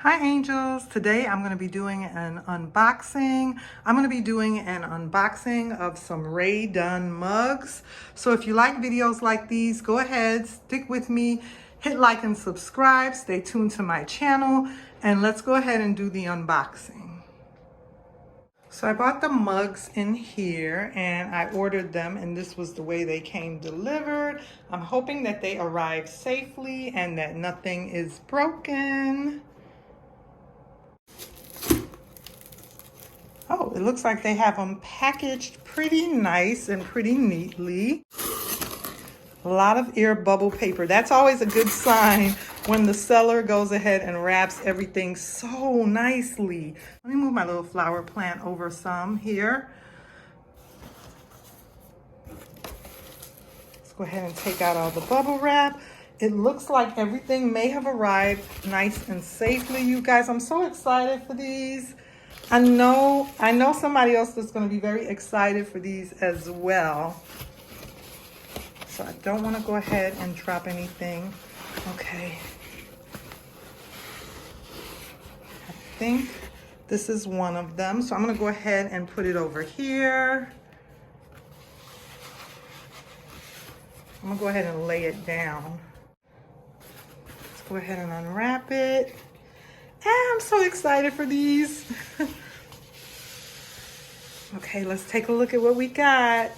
Hi angels, today I'm going to be doing an unboxing. I'm going to be doing an unboxing of some Rae Dunn mugs. So if you like videos like these, go ahead, stick with me, hit like and subscribe, stay tuned to my channel, and let's go ahead and do the unboxing. So I bought the mugs in here and I ordered them, and this was the way they came delivered. I'm hoping that they arrive safely and that nothing is broken. Oh, it looks like they have them packaged pretty nice and pretty neatly. A lot of air bubble paper. That's always a good sign when the seller goes ahead and wraps everything so nicely. Let me move my little flower plant over some here. Let's go ahead and take out all the bubble wrap. It looks like everything may have arrived nice and safely, you guys. I'm so excited for these. I know somebody else that's going to be very excited for these as well. So I don't want to go ahead and drop anything. Okay. I think this is one of them. So I'm going to go ahead and put it over here. I'm going to go ahead and lay it down. Let's go ahead and unwrap it. I'm so excited for these. Okay, let's take a look at what we got.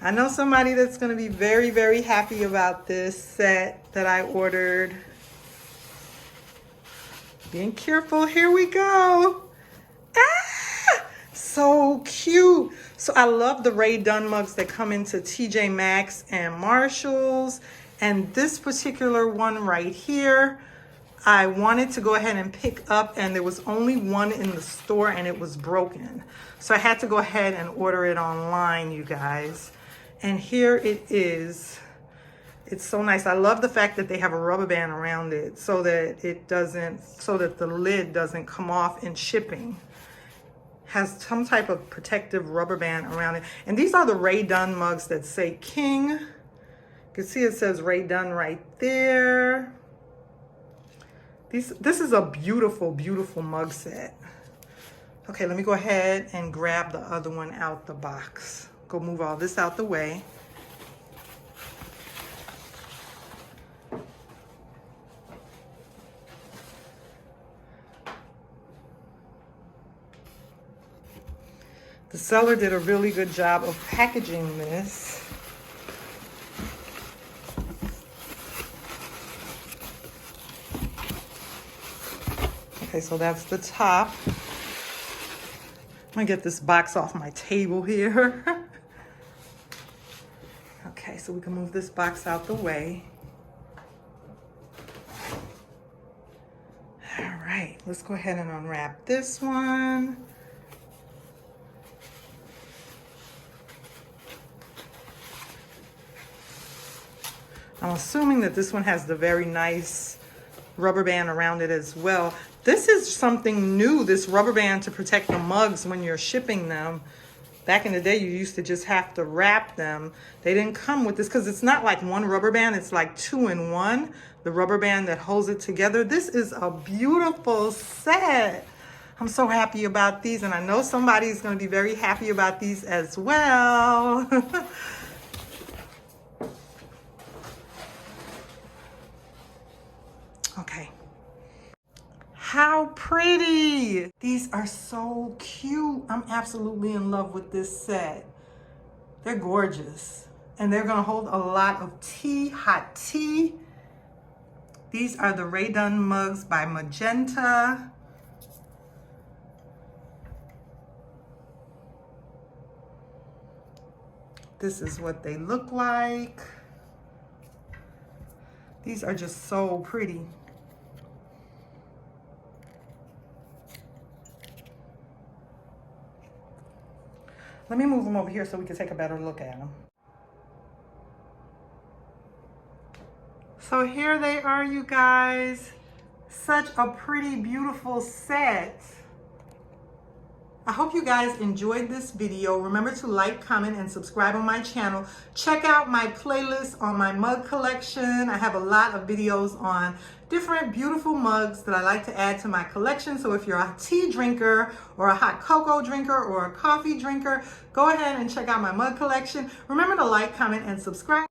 I know somebody that's going to be very, very happy about this set that I ordered. Being careful, here we go. Ah, so cute. So I love the Rae Dunn mugs that come into TJ Maxx and Marshalls. And this particular one right here, I wanted to go ahead and pick up, and there was only one in the store and it was broken. So I had to go ahead and order it online, you guys. And here it is. It's so nice. I love the fact that they have a rubber band around it so that the lid doesn't come off in shipping. Has some type of protective rubber band around it. And these are the Rae Dunn mugs that say King. You can see it says Rae Dunn right there. This is a beautiful, beautiful mug set. Okay, let me go ahead and grab the other one out the box. Go move all this out the way. The seller did a really good job of packaging this. Okay, so that's the top. I'm gonna get this box off my table here. Okay, so we can move this box out the way. All right, let's go ahead and unwrap this one. I'm assuming that this one has the very nice rubber band around it as well. This is something new, this rubber band to protect the mugs when you're shipping them. Back in the day, you used to just have to wrap them. They didn't come with this because it's not like one rubber band, it's like 2 in 1. The rubber band that holds it together. This is a beautiful set. I'm so happy about these, and I know somebody's going to be very happy about these as well. Okay. How pretty! These are so cute. I'm absolutely in love with this set. They're gorgeous. And they're gonna hold a lot of tea, hot tea. These are the Rae Dunn mugs by Magenta. This is what they look like. These are just so pretty. Let me move them over here so we can take a better look at them. So here they are, you guys. Such a pretty, beautiful set. I hope you guys enjoyed this video. Remember to like, comment, and subscribe on my channel. Check out my playlist on my mug collection. I have a lot of videos on different beautiful mugs that I like to add to my collection. So if you're a tea drinker or a hot cocoa drinker or a coffee drinker, go ahead and check out my mug collection. Remember to like, comment, and subscribe.